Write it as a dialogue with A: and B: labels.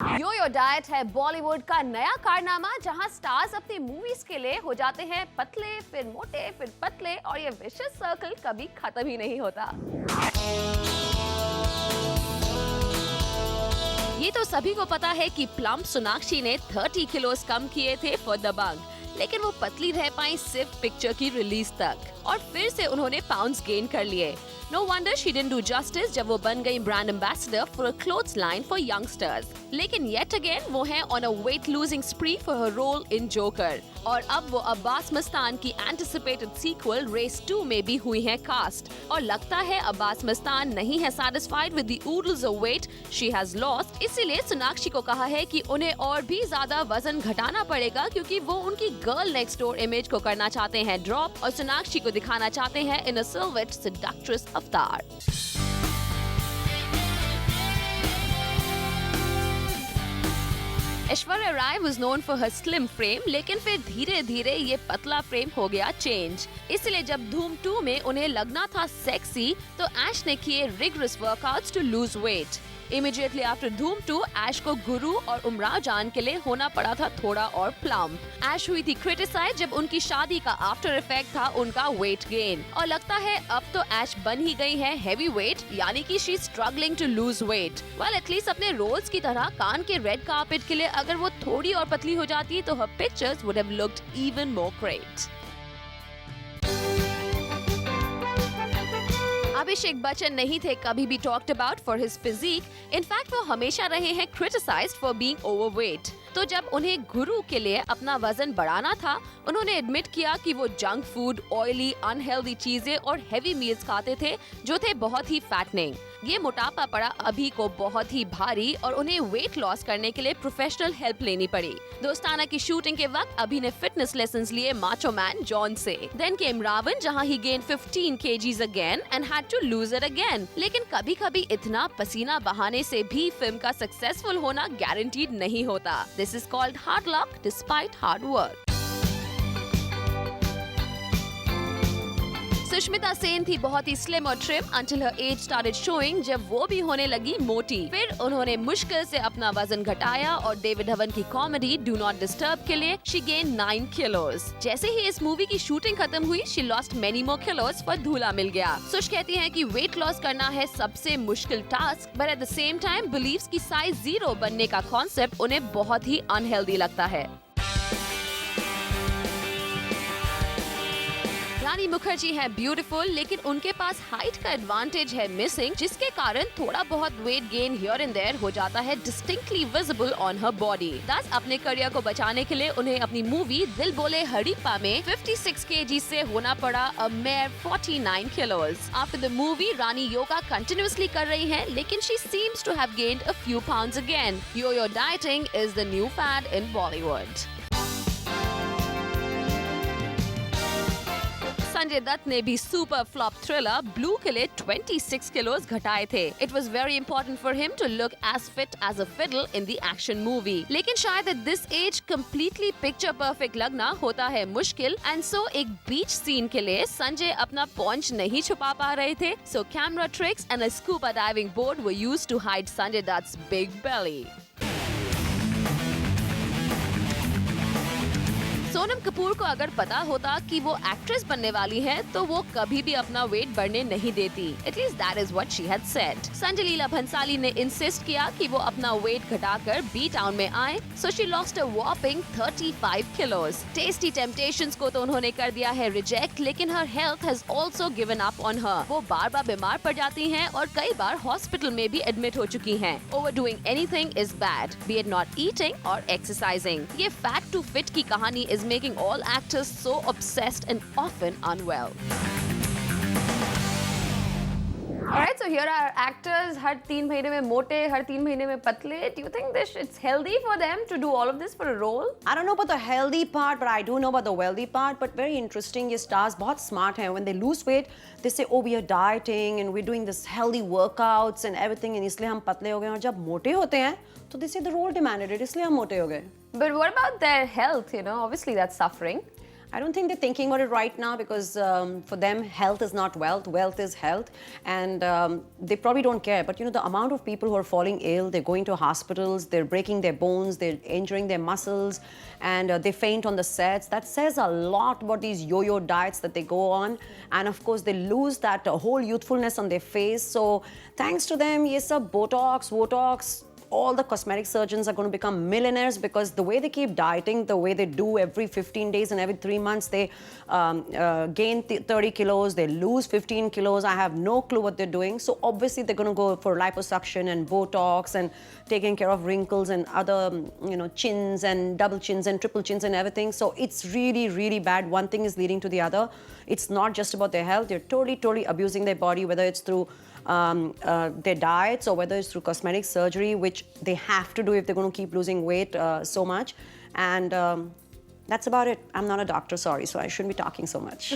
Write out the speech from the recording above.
A: यो यो diet है बॉलीवुड का नया कारनामा जहां स्टार्स अपनी मूवीज के लिए हो जाते हैं पतले, फिर मोटे, फिर पतले और ये विशियस सर्कल कभी खत्म ही नहीं होता। ये तो सभी को पता है कि प्लम्प सोनाक्षी ने 30 किलोस कम किए थे फॉर दबंग, लेकिन वो पतली रह पाई सिर्फ पिक्चर की रिलीज तक और फिर से उन्होंने पाउंड्स गेन कर लिए। No wonder she didn't do justice जब वो बन गई brand ambassador for a clothes line for youngsters. लेकिन yet again वो हैं on a weight losing spree for her role in Joker। और अब वो अब्बास मस्तान की anticipated sequel Race 2 में भी हुई हैं कास्ट। और लगता है अब्बास मस्तान नहीं है satisfied with the oodles of weight she has lost, इसीलिए सोनाक्षी को कहा है कि उन्हें और भी ज्यादा वजन घटाना पड़ेगा क्योंकि वो उनकी गर्ल नेक्स्ट डोर इमेज को करना चाहते हैं ड्रॉप और सोनाक्षी को दिखाना चाहते हैं इन अ सिल्हूट seductress अवतार। Aishwarya Rai was known for her slim frame, लेकिन फिर धीरे धीरे ये पतला फ्रेम हो गया चेंज। इसलिए जब धूम 2 में उन्हें लगना था सेक्सी तो ऐश ने किए rigorous workouts to lose weight. Immediately after Dhoom 2 ऐश को गुरु और उमराव जान के लिए होना पड़ा था थोड़ा और प्लम्प। ऐश हुई थी क्रिटिसाइज जब उनकी शादी का आफ्टर इफेक्ट था उनका वेट गेन और लगता है अब तो ऐश बन ही गई है हैवी वेट, यानी कि she struggling to lose weight. Well at least अपने रोल्स की तरह कान के रेड कार्पेट के लिए अगर वो थोड़ी और पतली हो जाती तो हर pictures would have looked even more great. Abhishek Bachchan नहीं थे कभी भी talked about for his physique, in fact वो हमेशा रहे हैं क्रिटिसाइज्ड फॉर बीइंग ओवरवेट। तो जब उन्हें गुरु के लिए अपना वजन बढ़ाना था, उन्होंने एडमिट किया कि वो जंक फूड, ऑयली, अनहेल्दी चीजें और हेवी मील्स खाते थे जो थे बहुत ही फैटनिंग। ये मोटापा पड़ा अभी को बहुत ही भारी और उन्हें वेट लॉस करने के लिए प्रोफेशनल हेल्प लेनी पड़ी। दोस्ताना की शूटिंग के वक्त अभी ने फिटनेस लेसन्स लिए माचो मैन जॉन से। देन केम रावण जहां ही gain 15 kgs again and had to lose it again. लेकिन कभी कभी इतना पसीना बहाने से भी फिल्म का सक्सेसफुल होना गारंटीड नहीं होता। This is called hard luck despite hard work. Sushmita Sen थी बहुत ही स्लिम और trim until her age started showing, जब वो भी होने लगी मोटी। फिर उन्होंने मुश्किल से अपना वजन घटाया और डेविड धवन की कॉमेडी डू नॉट डिस्टर्ब के लिए she gained 9 kilos। जैसे ही इस मूवी की शूटिंग खत्म हुई she lost many more kilos पर धूला मिल गया। सुश कहती हैं कि वेट लॉस करना है सबसे मुश्किल task, but at the same time believes कि साइज 0 बनने का कॉन्सेप्ट उन्हें बहुत ही अनहेल्दी लगता है। रानी मुखर्जी है ब्यूटीफुल, लेकिन उनके पास हाइट का एडवांटेज है मिसिंग, जिसके कारण थोड़ा बहुत weight gain here and there हो जाता है distinctly visible on her body. दस अपने करियर को बचाने के लिए उन्हें अपनी मूवी दिल बोले हड़ीप्पा में 56 kg से होना पड़ा a mere 49 kilos। After the movie Rani yoga continuously कर रही हैं, लेकिन she seems to have gained a few pounds again. Yo-yo dieting is the new fad in Bollywood. Sanjay Dutt ने भी सुपर फ्लॉप थ्रिलर ब्लू के लिए 26 किलोस घटाए थे। It was very important for him to look as fit as a fiddle in the action movie, लेकिन शायद at this age completely picture perfect लगना होता है मुश्किल, एंड सो एक बीच सीन के लिए संजय अपना पॉन्च नहीं छुपा पा रहे थे, so camera tricks and a scuba diving board were used to hide Sanjay Dutt's big belly. Sonam Kapoor को अगर पता होता कि वो एक्ट्रेस बनने वाली है तो वो कभी भी अपना वेट बढ़ने नहीं देती। At least that is what she had said. Sanjay Leela Bhansali ने इंसिस्ट किया कि वो अपना वेट घटाकर बी टाउन में आए, so she lost a whopping 35 kilos। Tasty temptations को तो उन्होंने कर दिया है रिजेक्ट, लेकिन हर health has also given up on her. वो बार बार बीमार पड़ जाती हैं और कई बार हॉस्पिटल में भी एडमिट हो चुकी हैं। Overdoing anything is bad, be it not eating और एक्सरसाइजिंग। ये फैट टू फिट की कहानी is making all actors so obsessed and often unwell. Alright, so here are actors हर 3 महीने में मोटे, हर 3 महीने में पतले. Do you think it's healthy for them to do all of this for a role?
B: I don't know about the healthy part, but I do know about the wealthy part. But very interesting, ये stars बहुत smart हैं. When they lose weight, they say, oh, we are dieting and we're doing this healthy workouts and everything, and इसलिए हम पतले हो गए. और जब मोटे होते हैं, तो they say the role demanded it, इसलिए हम मोटे हो गए.
A: But what about their health? You know, obviously that's suffering.
B: I don't think they're thinking about it right now because for them, health is not wealth. Wealth is health, and they probably don't care. But you know, the amount of people who are falling ill, they're going to hospitals, they're breaking their bones, they're injuring their muscles, and they faint on the sets. That says a lot about these yo-yo diets that they go on, and of course, they lose that whole youthfulness on their face. So, thanks to them, yes, sir, Botox. All the cosmetic surgeons are going to become millionaires because the way they keep dieting, the way they do every 15 days and every 3 months, they gain 30 kilos, they lose 15 kilos. I have no clue what they're doing. So obviously they're going to go for liposuction and Botox and taking care of wrinkles and other, chins and double chins and triple chins and everything. So it's really, really bad. One thing is leading to the other. It's not just about their health. They're totally abusing their body, whether it's through their diets or whether it's through cosmetic surgery, which they have to do if they're going to keep losing weight so much. And that's about it. I'm not a doctor, sorry, so I shouldn't be talking so much.